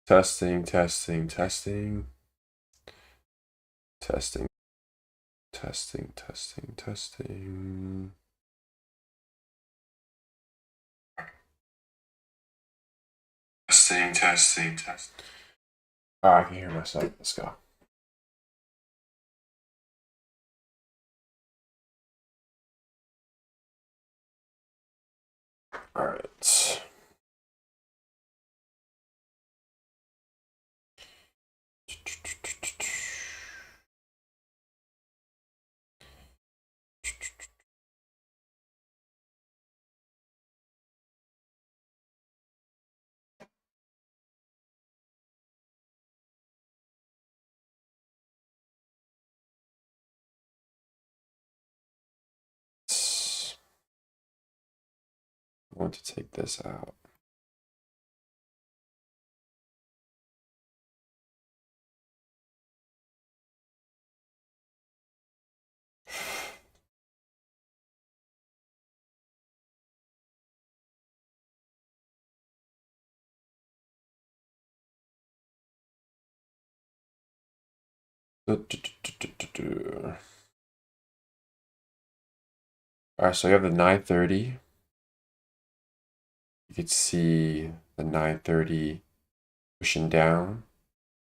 Testing, testing, testing. Testing, testing, testing, testing. Testing, testing, testing. Oh, I can hear myself. Let's go. All right. I want to take this out. All right, so you have the 930. You could see the 930 pushing down.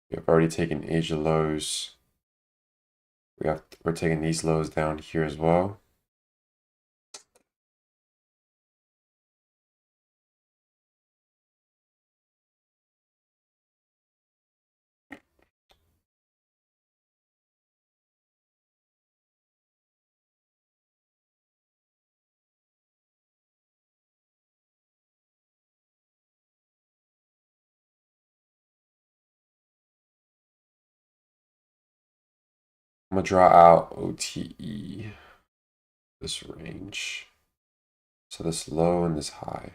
We have already taken Asia lows. We're taking these lows down here as well. I'm gonna draw out OTE, this range. So this low and this high.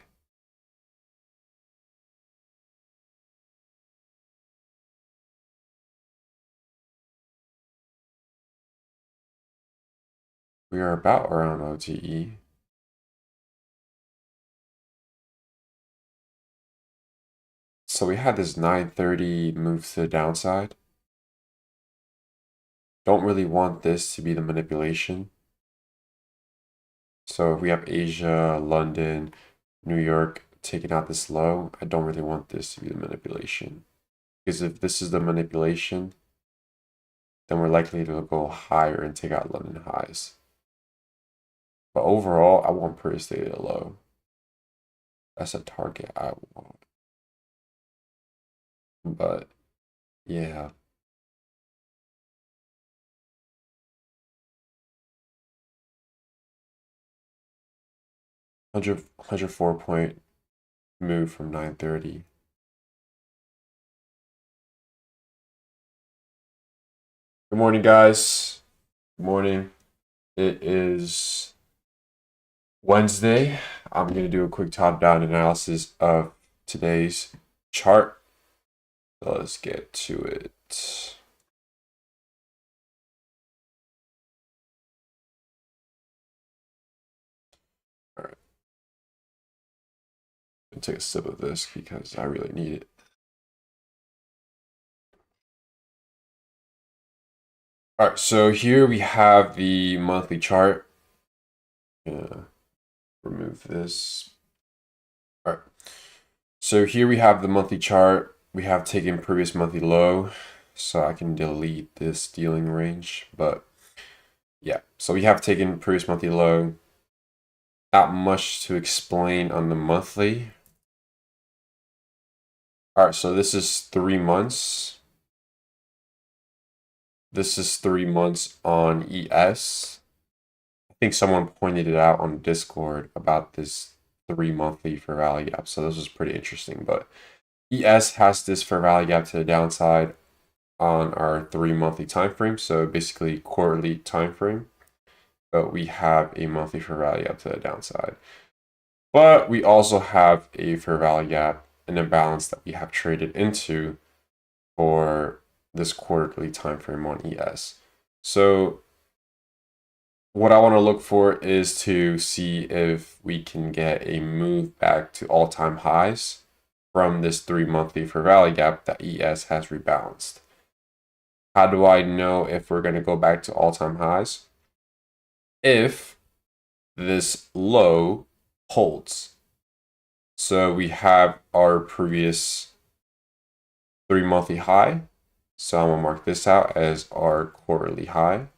We are about around OTE. So we had this 930 move to the downside. Don't really want this to be the manipulation. So if we have Asia, London, New York taking out this low, I don't really want this to be the manipulation. Because if this is the manipulation, then we're likely to go higher and take out London highs. But overall, I want per stay at low. That's a target I want. But yeah. $104 point move from 930. Good morning, guys. Good morning. It is Wednesday. I'm going to do a quick top-down analysis of today's chart. So let's get to it. All right. I'm going to take a sip of this because I really need it. All right, so here we have the monthly chart. Remove this. All right. So here we have the monthly chart. We have taken previous monthly low, so I can delete this dealing range. But yeah, so we have taken previous monthly low. Not much to explain on the monthly. All right, so this is 3 months. This is 3 months on ES. I think someone pointed it out on Discord about this 3 monthly fair value gap. So this is pretty interesting. But ES has this fair value gap to the downside on our 3 monthly time frame. So basically quarterly time frame. But we have a monthly fair value gap to the downside. But we also have a fair value gap, an imbalance that we have traded into for this quarterly time frame on ES. So what I want to look for is to see if we can get a move back to all-time highs from this 3 monthly fair value gap that ES has rebalanced. How do I know if we're going to go back to all-time highs? If this low holds. So we have our previous 3 monthly high. So I'm going to mark this out as our quarterly high.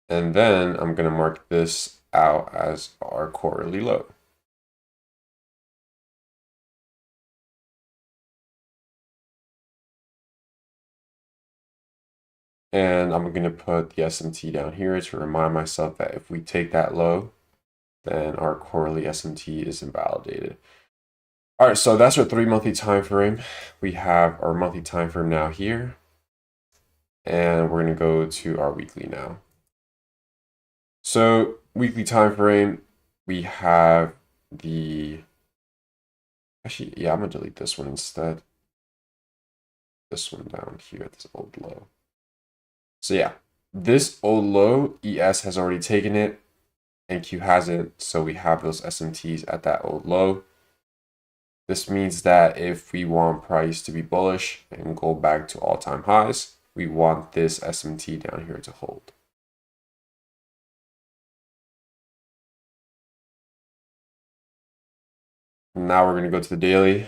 And then I'm going to mark this out as our quarterly low. And I'm going to put the SMT down here to remind myself that if we take that low, then our quarterly SMT is invalidated. All right, so that's our 3 monthly time frame. We have our monthly time frame now here. And we're going to go to our weekly now. So weekly time frame, we have actually, yeah, I'm going to delete this one instead. This one down here at this old low. So yeah, this old low, ES has already taken it and Q hasn't. So we have those SMTs at that old low. This means that if we want price to be bullish and go back to all-time highs, we want this SMT down here to hold. Now we're going to go to the daily.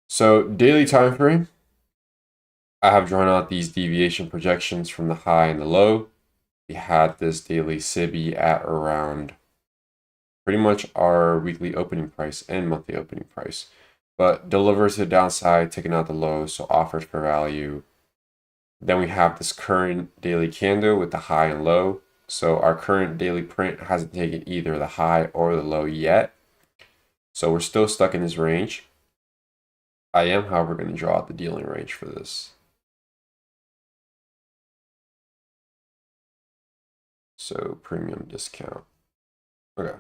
So daily time frame, I have drawn out these deviation projections from the high and the low. We had this daily SIBI at around pretty much our weekly opening price and monthly opening price, but delivers to the downside, taking out the low, so offers for value. Then we have this current daily candle with the high and low. So our current daily print hasn't taken either the high or the low yet. So we're still stuck in this range. I am, however, going to draw out the dealing range for this. So premium discount. Okay.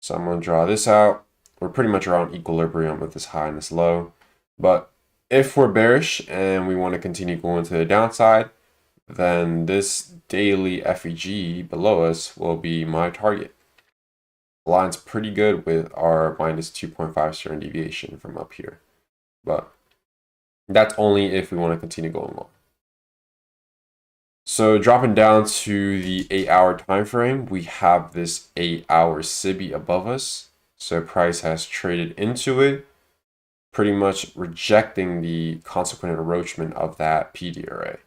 So I'm going to draw this out. We're pretty much around equilibrium with this high and this low. But if we're bearish and we want to continue going to the downside, then this daily FEG below us will be my target. Aligns pretty good with our minus 2.5 standard deviation from up here. But that's only if we want to continue going long. So dropping down to the 8-hour time frame, we have this 8-hour SIBI above us. So price has traded into it, pretty much rejecting the consequent encroachment of that PDRA.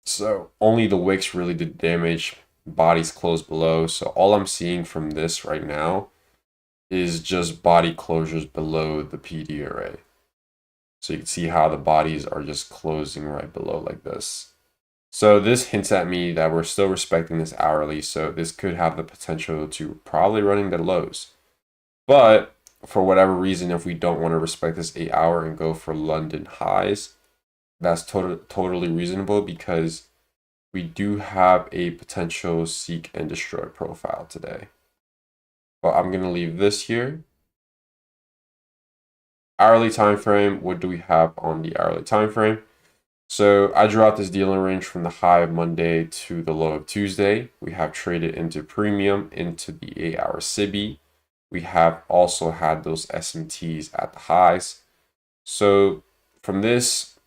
So only the wicks really did damage, bodies closed below. So all I'm seeing from this right now is just body closures below the PDRA. So you can see how the bodies are just closing right below like this. So this hints at me that we're still respecting this hourly, so this could have the potential to probably running the lows. But for whatever reason, if we don't want to respect this 8-hour and go for London highs, that's totally reasonable because we do have a potential seek and destroy profile today. But I'm going to leave this here. Hourly time frame, what do we have on the hourly time frame? So I drew out this dealing range from the high of Monday to the low of Tuesday. We have traded into premium into the 8-hour SIBI. We have also had those SMTs at the highs. So from this,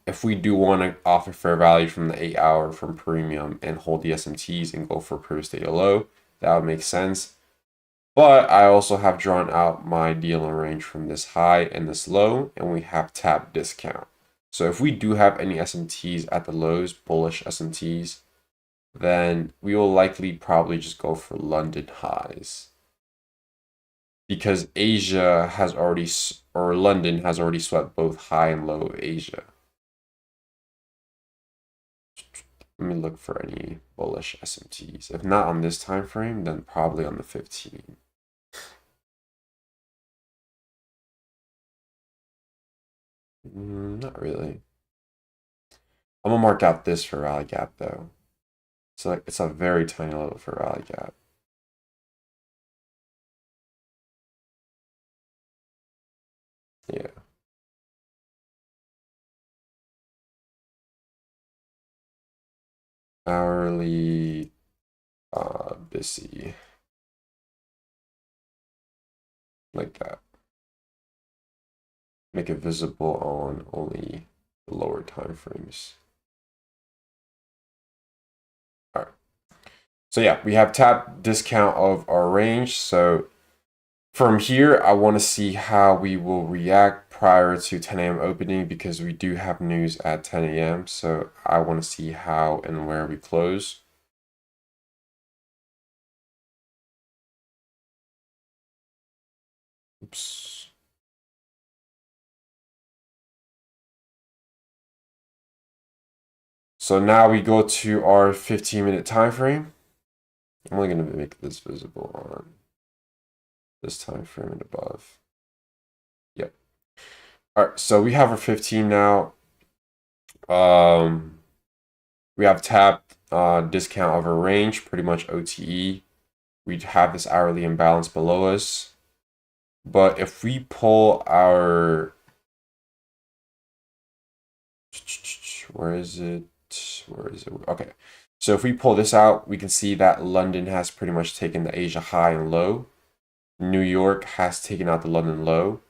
if we do want to offer fair value from the 8-hour from premium and hold the SMTs and go for previous data low, that would make sense. But I also have drawn out my dealing range from this high and this low, and we have tap discount. So if we do have any SMTs at the lows, bullish SMTs, then we will likely probably just go for London highs. Because Asia has already, or London has already swept both high and low of Asia. Let me look for any bullish SMTs. If not on this time frame, then probably on the 15. Not really. I'm gonna mark out this for rally gap though. So like it's a very tiny level for rally gap. Yeah. hourly BISI, like that. Make it visible on only the lower time frames. All right. So yeah, we have tap discount of our range. So from here, I want to see how we will react prior to 10 a.m. opening because we do have news at 10 a.m. So I want to see how and where we close. Oops. So now we go to our 15-minute time frame. I'm only going to make this visible on this time frame and above. Yep. All right, so we have our 15 now. We have tapped discount of our range, pretty much OTE. We have this hourly imbalance below us. But if we pull our, where is it? Okay. So if we pull this out, we can see that London has pretty much taken the Asia high and low. New York has taken out the London low.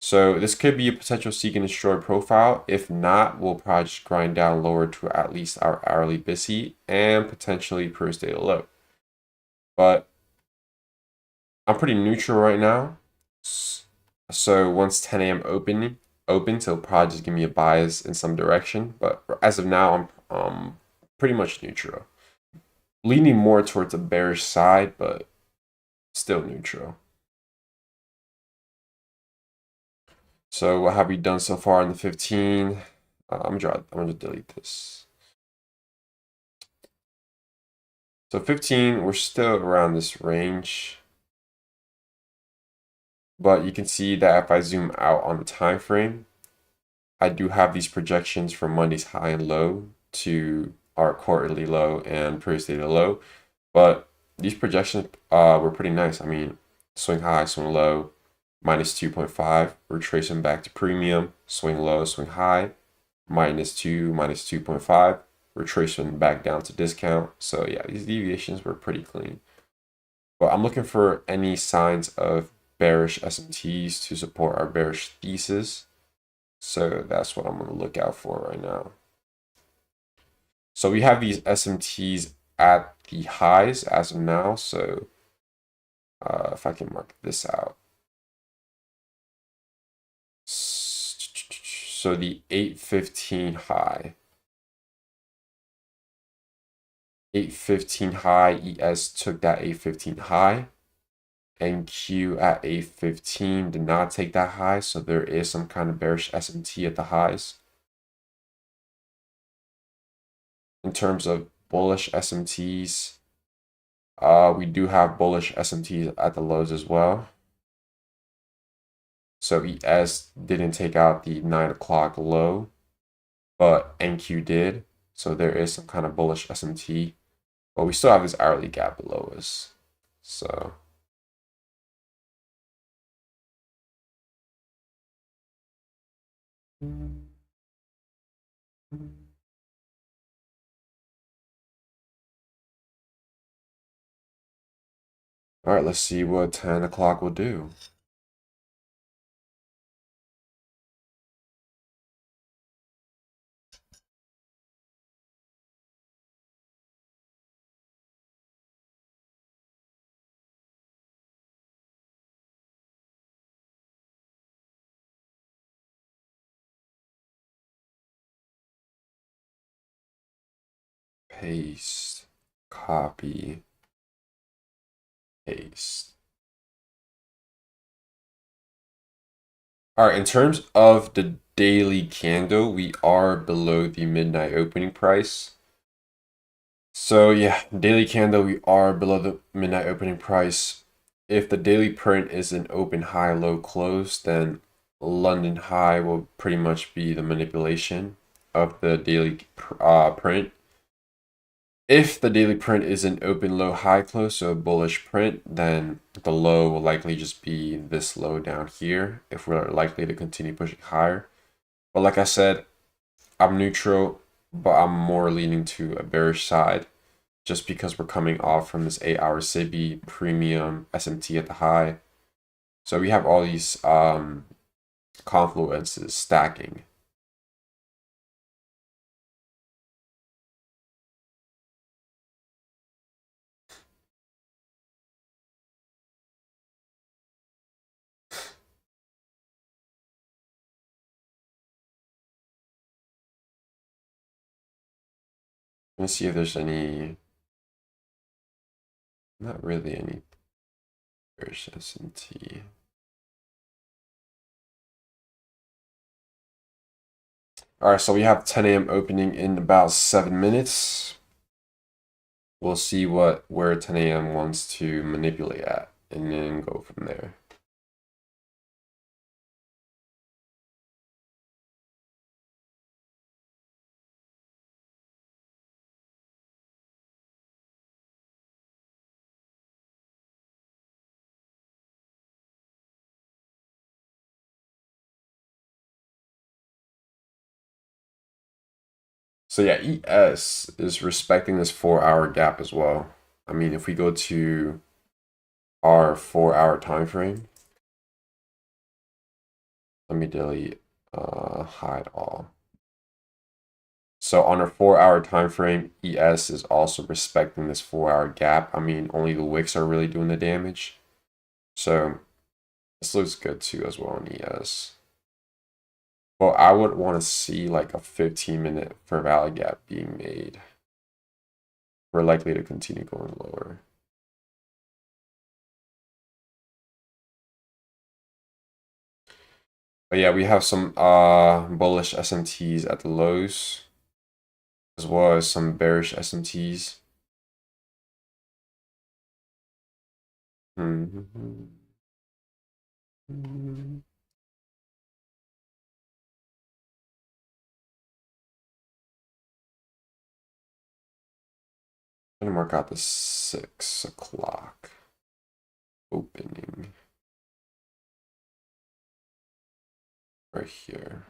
So this could be a potential seek and destroy profile. If not, we'll probably just grind down lower to at least our hourly BISI and potentially previous data low. But I'm pretty neutral right now. So once 10 a.m. opens, it'll probably just give me a bias in some direction. But as of now, I'm pretty much neutral. Leaning more towards the bearish side, but still neutral. So what have we done so far in the 15? I'm gonna delete this. So 15, we're still around this range. But you can see that if I zoom out on the time frame, I do have these projections from Monday's high and low to our quarterly low and previous data low. But these projections were pretty nice. I mean, swing high, swing low, minus 2.5, retracing back to premium, swing low, swing high, minus 2, minus 2.5, retracing back down to discount. So yeah, these deviations were pretty clean. But I'm looking for any signs of bearish SMTs to support our bearish thesis. So that's what I'm going to look out for right now. So we have these SMTs at the highs as of now. So if I can mark this out. So the 815 high. 815 high, ES took that 815 high. NQ at 815 did not take that high, so there is some kind of bearish SMT at the highs. In terms of bullish SMTs, we do have bullish SMTs at the lows as well. So ES didn't take out the 9 o'clock low, but NQ did. So there is some kind of bullish SMT, but we still have this hourly gap below us. So all right, let's see what 10 o'clock will do. Paste, copy, paste. All right, in terms of the daily candle, we are below the midnight opening price. So yeah, daily candle, we are below the midnight opening price. If the daily print is an open high, low close, then London high will pretty much be the manipulation of the daily print. If the daily print is an open low high close, so a bullish print, then the low will likely just be this low down here if we're likely to continue pushing higher. But like I said, I'm neutral. but I'm more leaning to a bearish side just because we're coming off from this 8-hour SIBI premium SMT at the high. So we have all these confluences stacking. Let's see if there's any, not really any bearish SMT. All right, so we have 10 a.m. opening in about 7 minutes. We'll see where 10 a.m. wants to manipulate at, and then go from there. So yeah, ES is respecting this 4-hour gap as well. I mean, if we go to our 4-hour time frame, let me delete hide all. So on a 4-hour time frame, ES is also respecting this 4-hour gap. I mean, only the wicks are really doing the damage. So this looks good too as well on ES. Well, I would want to see like a 15-minute fair value gap being made. We're likely to continue going lower. But yeah, we have some bullish SMTs at the lows, as well as some bearish SMTs. I'm gonna mark out the 6 o'clock opening right here.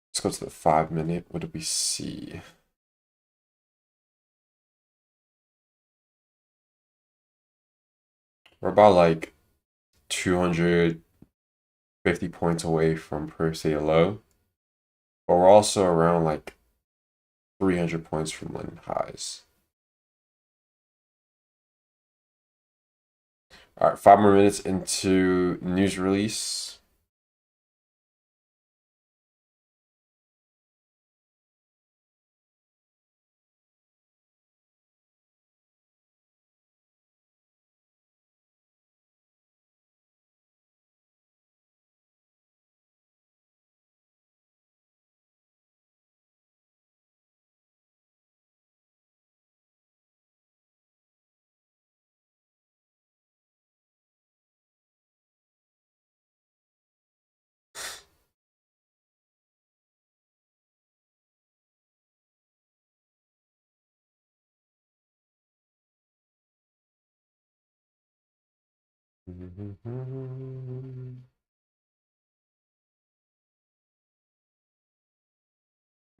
Let's go to the 5-minute. What do we see? We're about like 250 points away from per se low, but we're also around like 300 points from London highs. All right, 5 more minutes into news release. I'm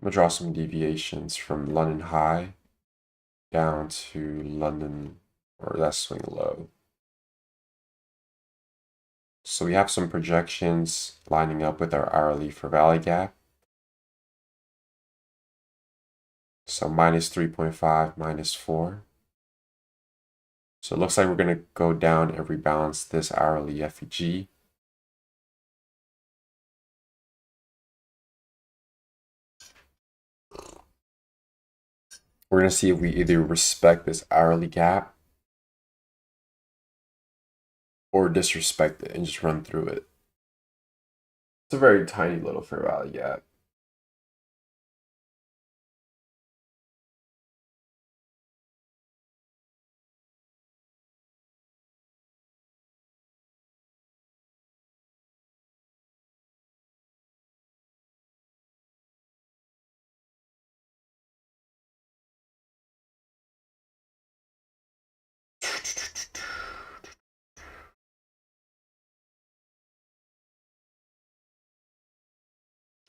gonna draw some deviations from London high down to London, or that swing low. So we have some projections lining up with our hourly for Valley Gap. So minus 3.5, minus 4. So it looks like we're going to go down and rebalance this hourly FEG. We're going to see if we either respect this hourly gap or disrespect it and just run through it. It's a very tiny little fair value gap.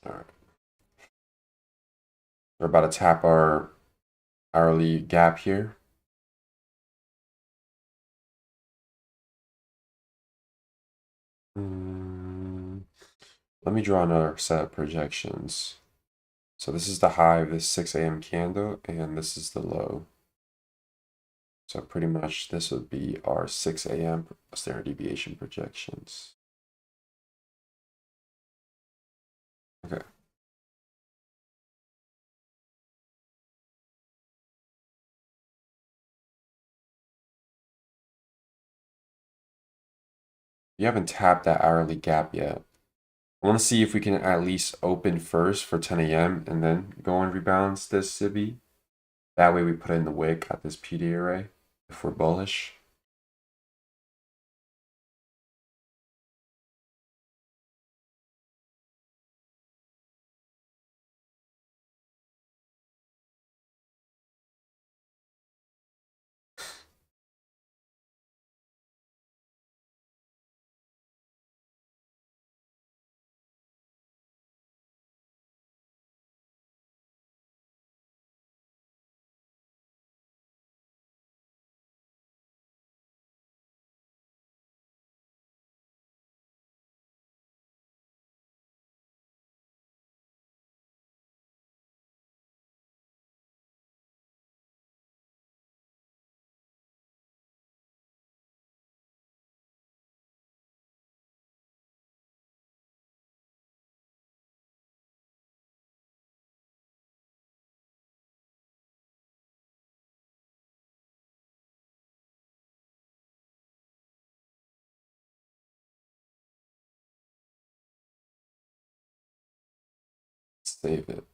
All right. We're about to tap our hourly gap here. Let me draw another set of projections. So this is the high of this 6 a.m. candle, and this is the low. So pretty much this would be our 6 a.m. standard deviation projections. Okay. You haven't tapped that hourly gap yet. I want to see if we can at least open first for 10 a.m. and then go and rebalance this SIBI. That way we put in the wick at this PD array if we're bullish. Save it.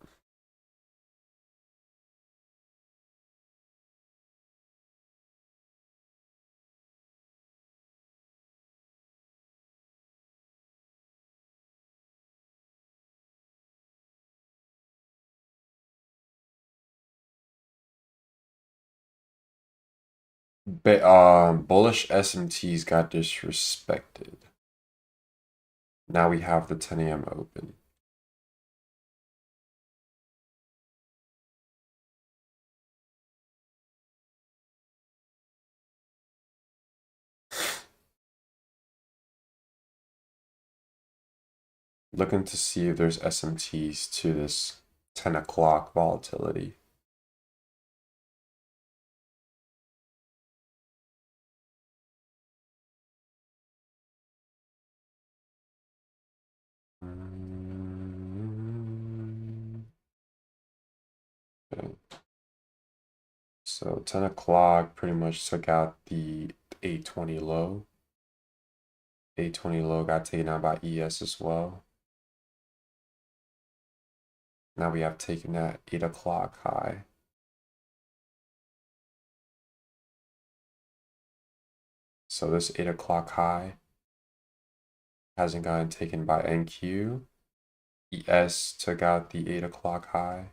Bullish SMTs got disrespected. Now we have the 10 a.m. open. Looking to see if there's SMTs to this 10 o'clock volatility. Okay. So 10 o'clock pretty much took out the 820 low. 820 low got taken out by ES as well. Now we have taken that 8 o'clock high. So this 8 o'clock high hasn't gotten taken by NQ. ES took out the 8 o'clock high.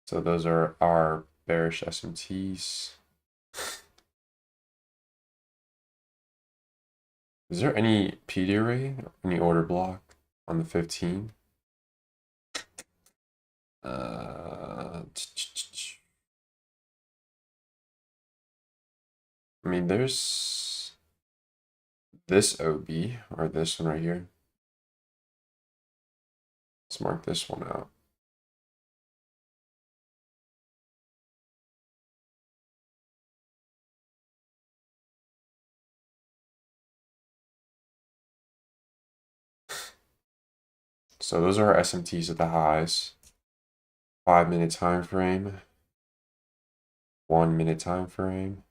So those are our bearish SMTs. Is there any PD array, any order block on the 15? I mean, there's this OB, or this one right here. Let's mark this one out. So those are our SMTs at the highs. 5-minute time frame. 1-minute time frame.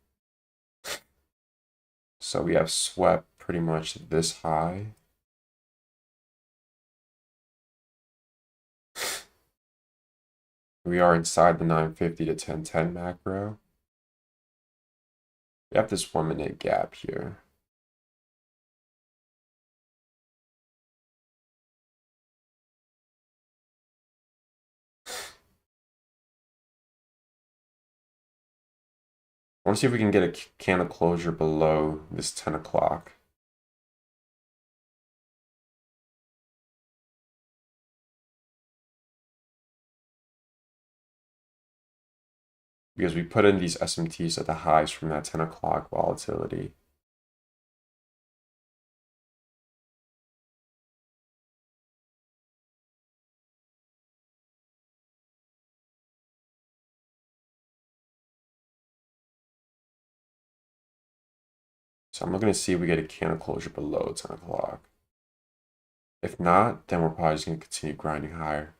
So we have swept pretty much this high. We are inside the 950 to 1010 macro. We have this 1-minute gap here. I want to see if we can get a candle closure below this 10 o'clock. because we put in these SMTs at the highs from that 10 o'clock volatility. So I'm looking to see if we get a candle closure below 10 o'clock. If not, then we're probably just going to continue grinding higher.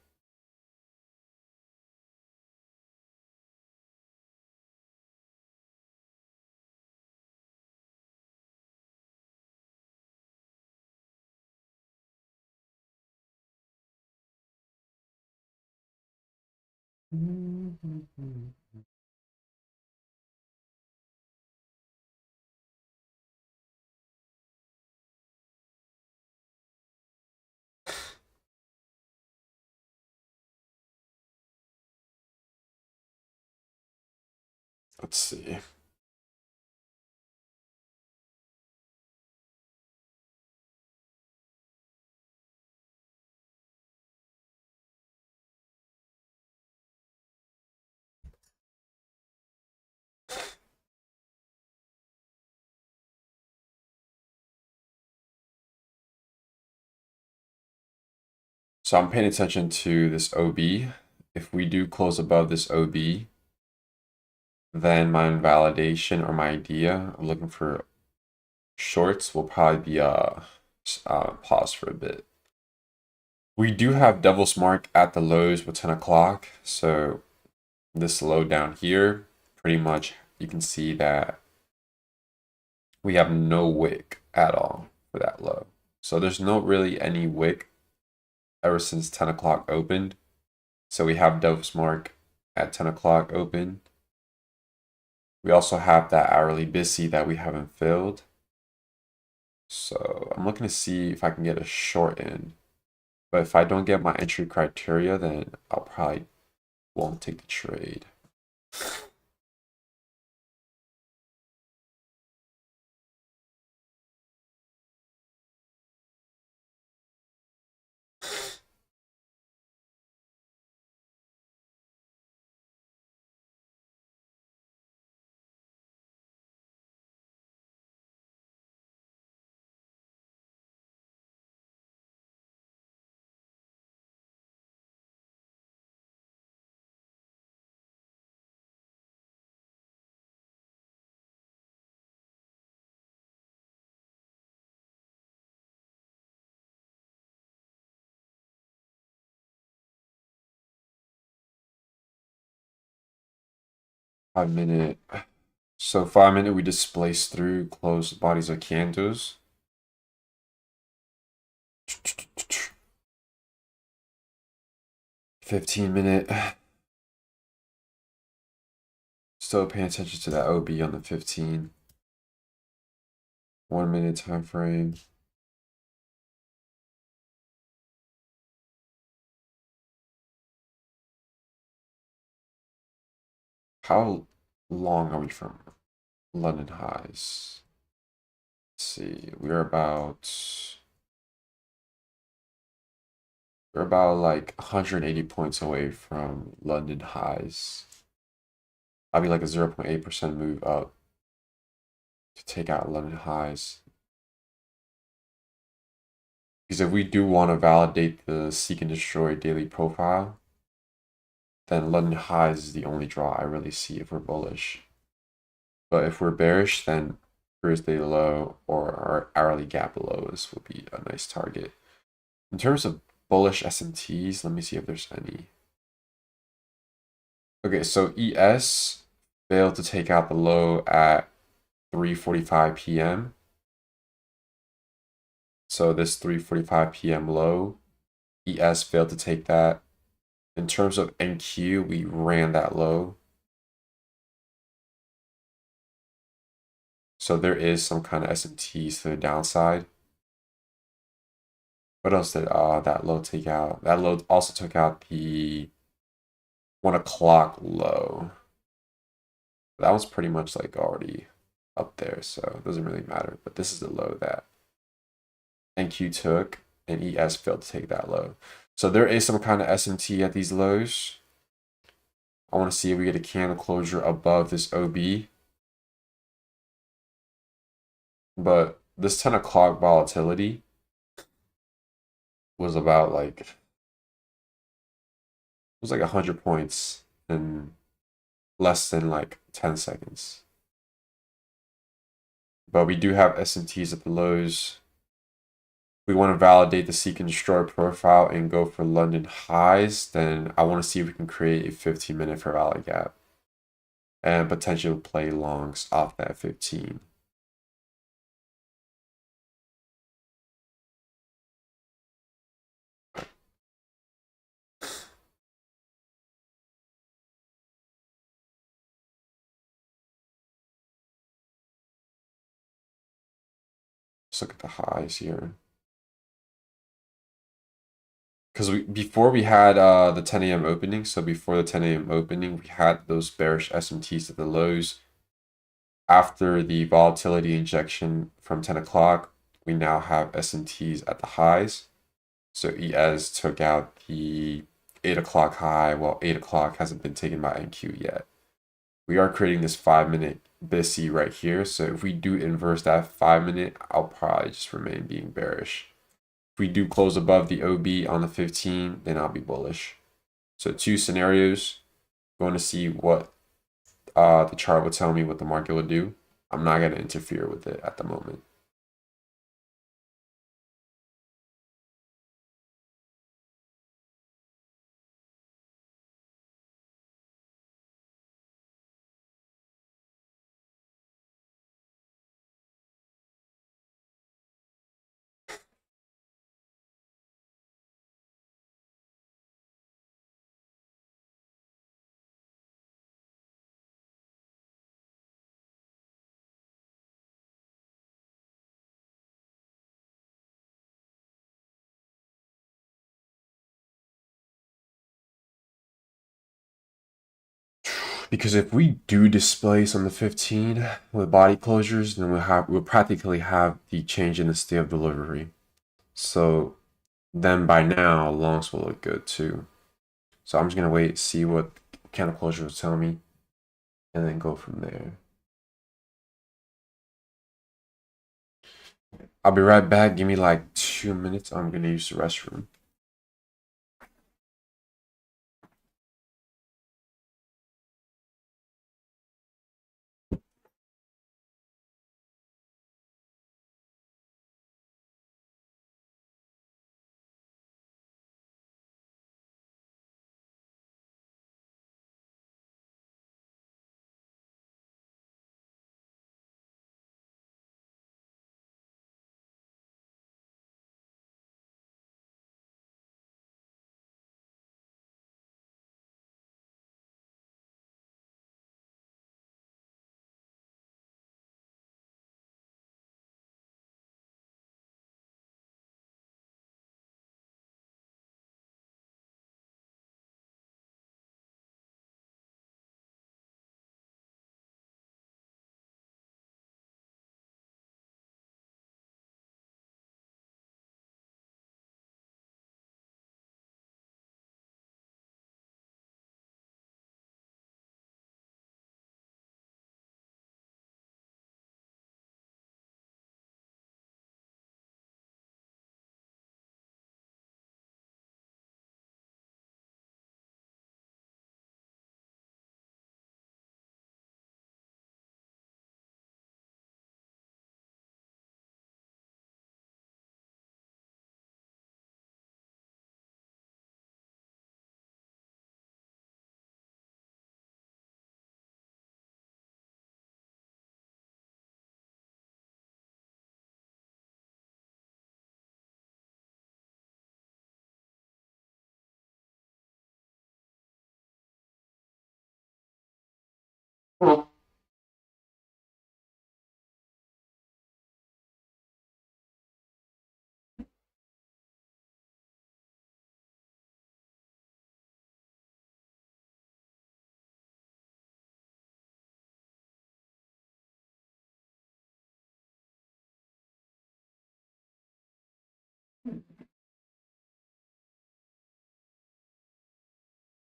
Let's see. So I'm paying attention to this OB. If we do close above this OB, then my invalidation or my idea of looking for shorts will probably be pause for a bit. We do have devil's mark at the lows with 10 o'clock. So this low down here, pretty much you can see that we have no wick at all for that low. So there's no really any wick ever since 10 o'clock opened. So we have devil's mark at 10 o'clock open. We also have that hourly BISI that we haven't filled. So I'm looking to see if I can get a short in. But if I don't get my entry criteria, then I'll probably won't take the trade. Five-minute. So 5-minute, we displace through closed bodies of candles. 15-minute. Still paying attention to that OB on the 15. 1-minute time frame. How long are we from London highs? Let's see. We're about like 180 points away from London highs. I'll be like a 0.8% move up to take out London highs. Because if we do want to validate the seek and destroy daily profile, then London highs is the only draw I really see if we're bullish. But if we're bearish, then Thursday low or our hourly gap lows will be a nice target. In terms of bullish SMTs, let me see if there's any. Okay, so ES failed to take out the low at 3:45 p.m. So this 3:45 p.m. low, ES failed to take that. In terms of NQ, we ran that low. So there is some kind of SMTs to the downside. What else did that low take out? That low also took out the 1 o'clock low. That was pretty much like already up there, so it doesn't really matter. But this is the low that NQ took, and ES failed to take that low. So there is some kind of SMT at these lows. I want to see if we get a candle closure above this OB. But this 10 o'clock volatility was about like, it was like 100 points in less than like 10 seconds. But we do have SMTs at the lows. We want to validate the seek and destroy profile and go for London highs. Then I want to see if we can create a 15-minute fair value gap and potentially play longs off that 15. Let's look at the highs here. Because before we had the 10 a.m. opening, so before the 10 a.m. opening, we had those bearish SMTs at the lows. After the volatility injection from 10 o'clock, we now have SMTs at the highs. So ES took out the 8 o'clock high, while 8 o'clock hasn't been taken by NQ yet. We are creating this 5-minute BISI right here. So if we do inverse that 5-minute, I'll probably just remain being bearish. If we do close above the OB on the 15, then I'll be bullish. So two scenarios. Going to see what the chart will tell me what the market will do. I'm not going to interfere with it at the moment. Because if we do displace on the 15 with body closures, then we'll practically have the change in the state of delivery. So then by now, longs will look good too. So I'm just gonna wait, see what candle closure will tell me, and then go from there. I'll be right back. Give me like 2 minutes. I'm gonna use the restroom.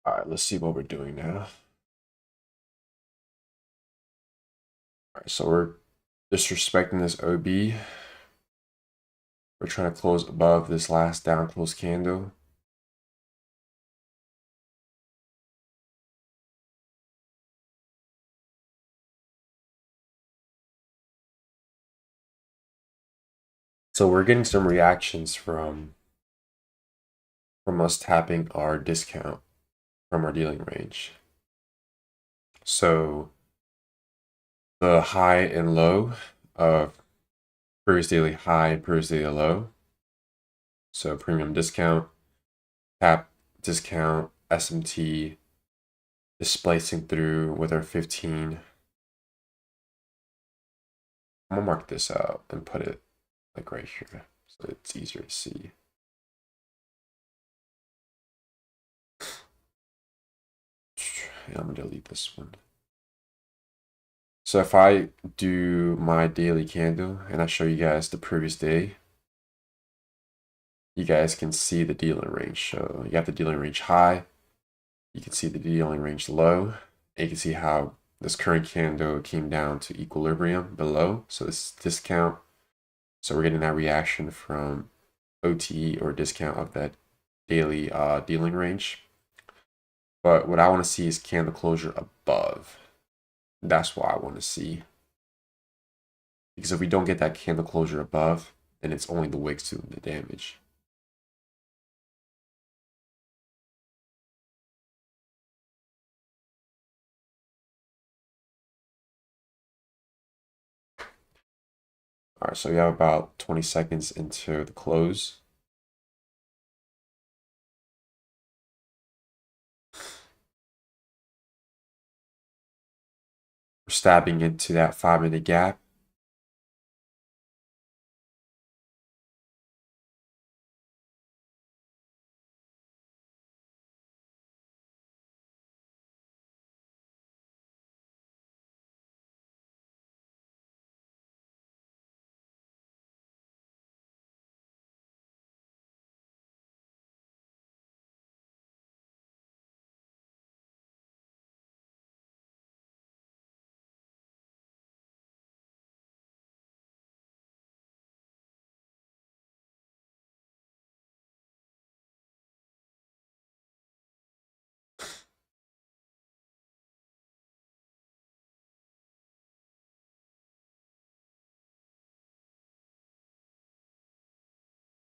All right, let's see what we're doing now. All right, so we're disrespecting this OB. We're trying to close above this last down close candle. So we're getting some reactions from us tapping our discount from our dealing range. So the high and low of previous daily high and previous daily low. So premium discount, tap discount, SMT, displacing through with our 15. I'm gonna mark this out and put it like right here so it's easier to see. Yeah, I'm gonna delete this one. So if I do my daily candle and I show you guys the previous day, you guys can see the dealing range. So you have the dealing range high, you can see the dealing range low, and you can see how this current candle came down to equilibrium below. So this discount. So we're getting that reaction from OTE or discount of that daily dealing range. But what I want to see is candle closure above. That's what I want to see. Because if we don't get that candle closure above, then it's only the wicks doing the damage. All right, so we have about 20 seconds into the close. We're stabbing into that 5-minute gap.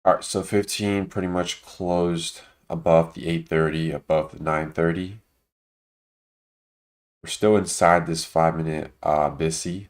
All right, so 15 pretty much closed above the 830, above the 930. We're still inside this 5-minute BISI.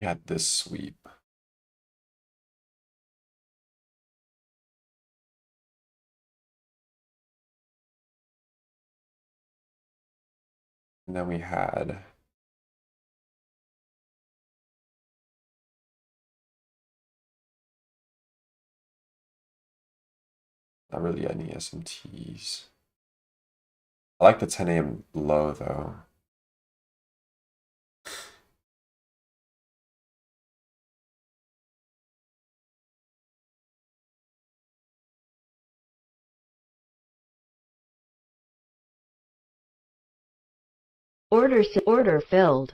We had this sweep. And then we had not really any SMTs. I like the 10 a.m. low though. Order filled.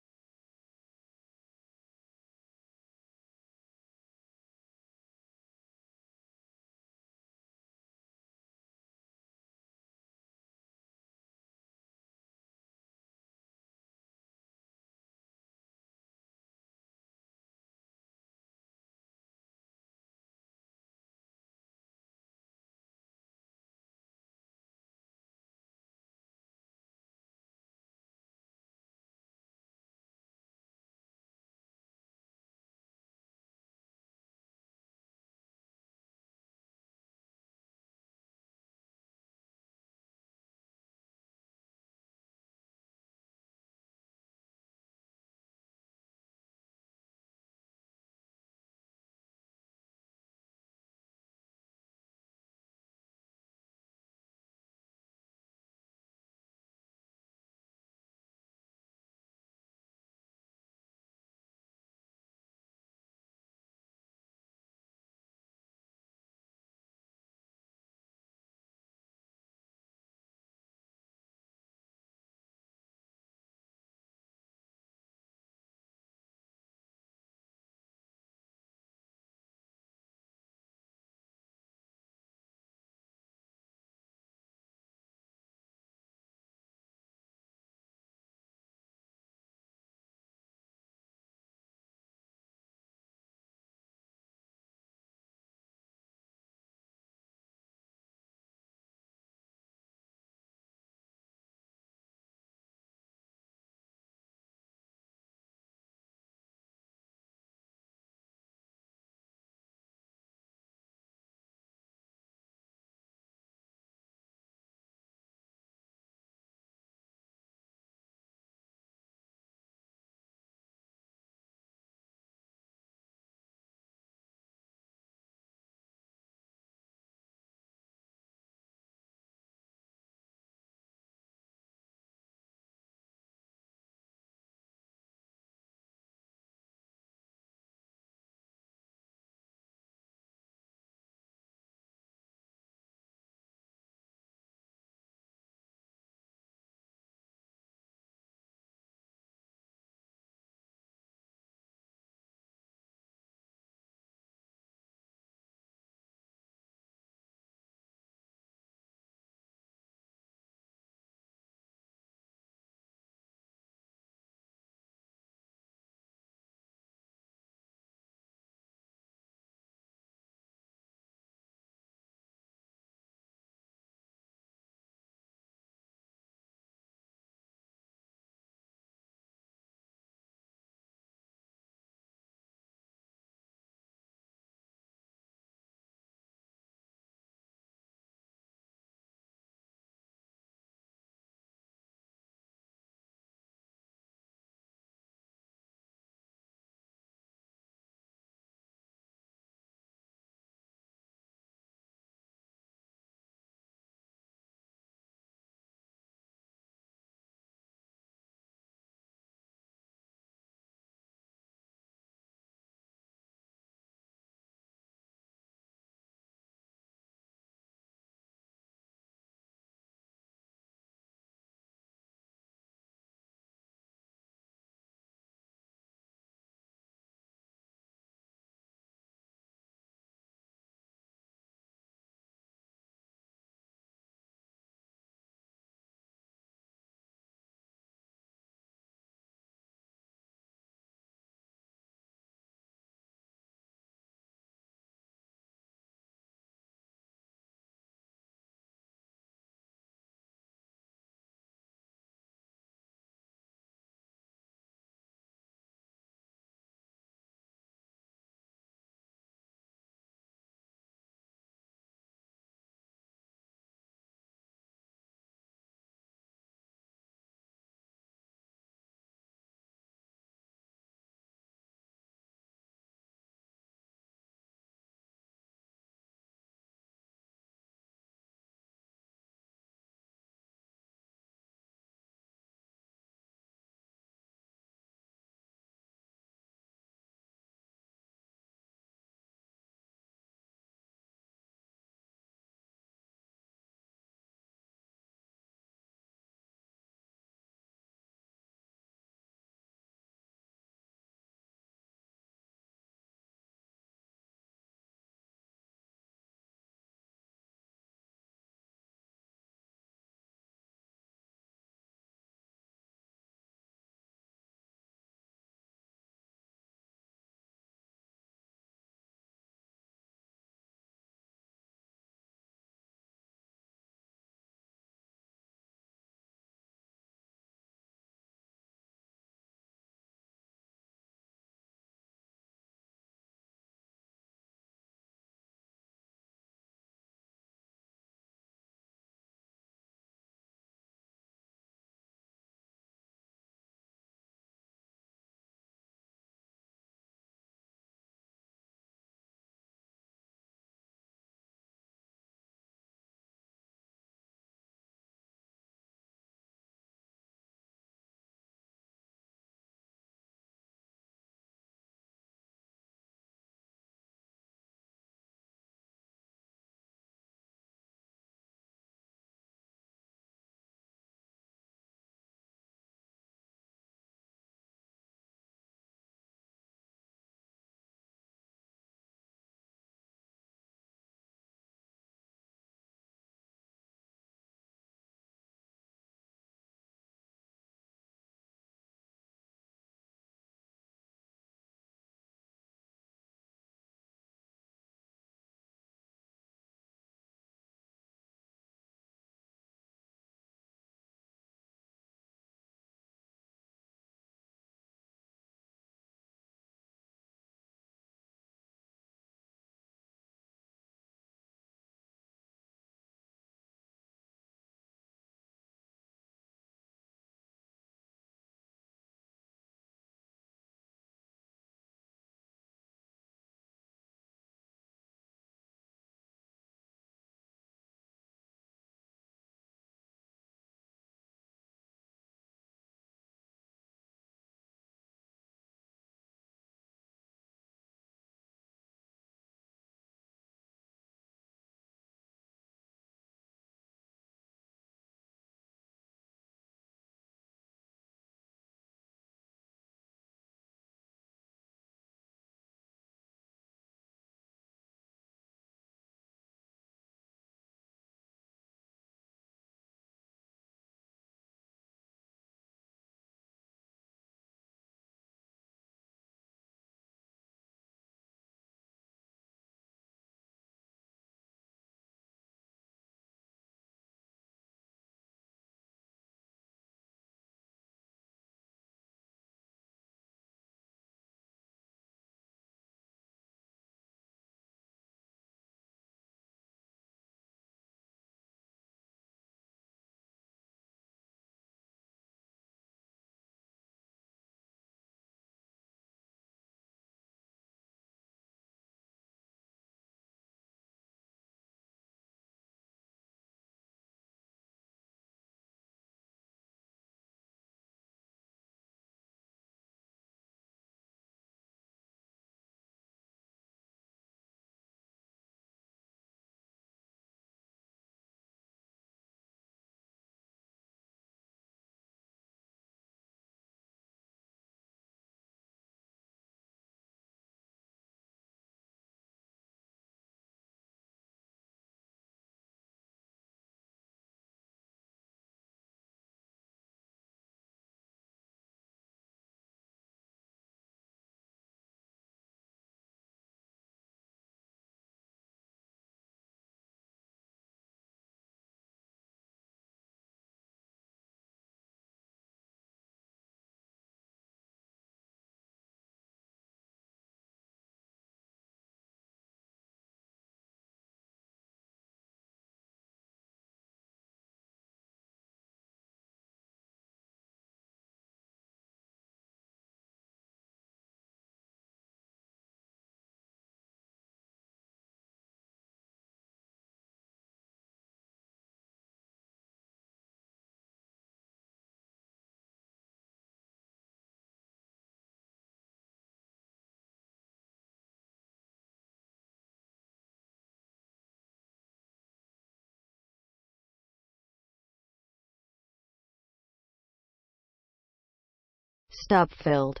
Stub filled.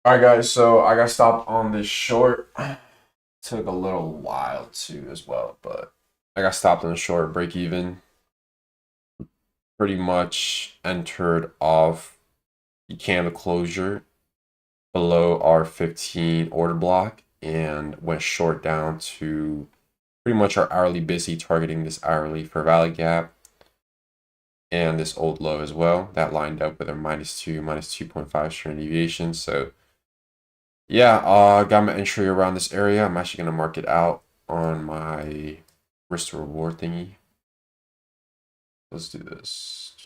All right, guys. So I got stopped on this short. Took a little while too, as well, but I got stopped on a short break even. Pretty much entered off the candle closure below our 15 order block and went short down to pretty much our hourly busy, targeting this hourly for value gap and this old low as well. That lined up with a -2, -2.5 standard deviation. So yeah, got my entry around this area. I'm actually gonna mark it out on my risk to reward thingy. Let's do this.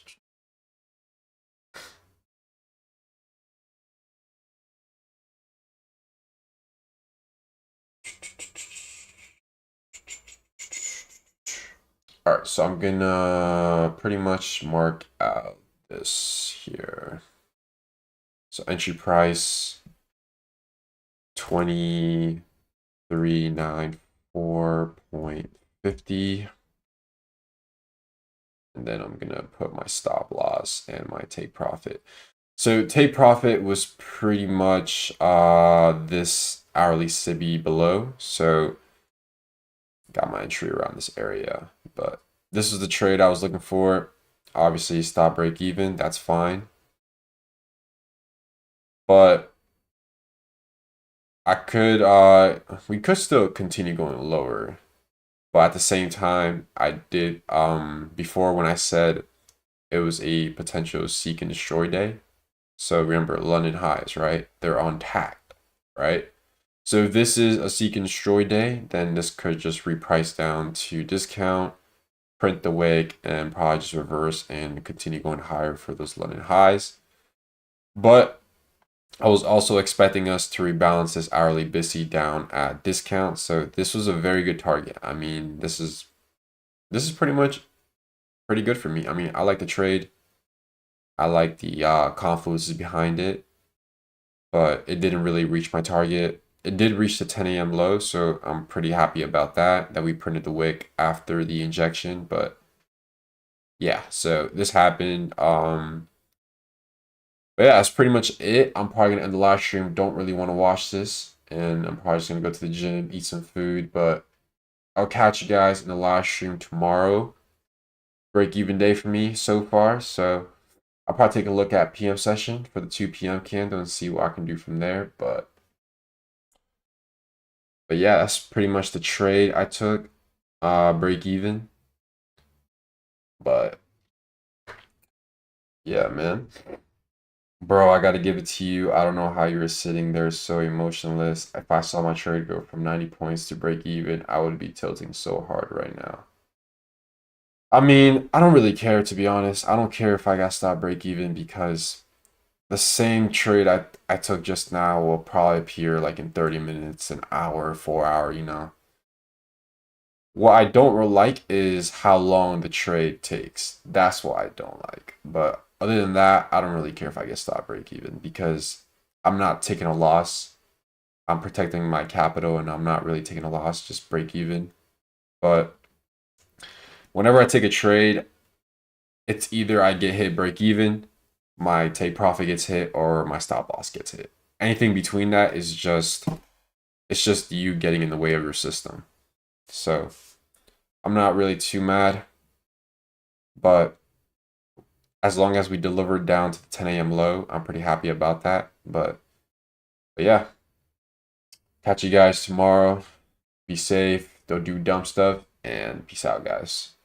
All right, so I'm gonna pretty much mark out this here. So entry price 2394.50. And then I'm gonna put my stop loss and my take profit. So take profit was pretty much this hourly SIBI below. So got my entry around this area. But this is the trade I was looking for. Obviously stop break even, that's fine. But we could still continue going lower. But at the same time, I did before when I said it was a potential seek and destroy day. So remember London highs, right? They're on tack, right? So if this is a seek and destroy day, then this could just reprice down to discount, print the wick, and probably just reverse and continue going higher for those London highs. But I was also expecting us to rebalance this hourly busy down at discount. So this was a very good target. I mean, this is pretty much pretty good for me. I mean, I like the trade. I like the confluences behind it, but it didn't really reach my target. It did reach the 10 a.m. low, so I'm pretty happy about that we printed the wick after the injection. But yeah, so this happened. But yeah, that's pretty much it. I'm probably gonna end the live stream. Don't really want to watch this, and I'm probably just gonna go to the gym, eat some food. But I'll catch you guys in the live stream tomorrow. Break even day for me so far, so I'll probably take a look at PM session for the 2 p.m. candle and see what I can do from there. But yeah, that's pretty much the trade I took. Break even. But yeah, man. Bro, I gotta give it to you. I don't know how you were sitting there so emotionless. If I saw my trade go from 90 points to break even, I would be tilting so hard right now. I mean, I don't really care, to be honest. I don't care if I got stopped break even, because the same trade I took just now will probably appear like in 30 minutes, an hour, 4 hour, you know. What I don't really like is how long the trade takes. That's what I don't like. But other than that, I don't really care if I get stop break even, because I'm not taking a loss. I'm protecting my capital and I'm not really taking a loss, just break even. But whenever I take a trade, it's either I get hit break even, my take profit gets hit, or my stop loss gets hit. Anything between that is just you getting in the way of your system. So I'm not really too mad, but as long as we delivered down to the 10 a.m. low, I'm pretty happy about that. But yeah, catch you guys tomorrow. Be safe, don't do dumb stuff, and peace out, guys.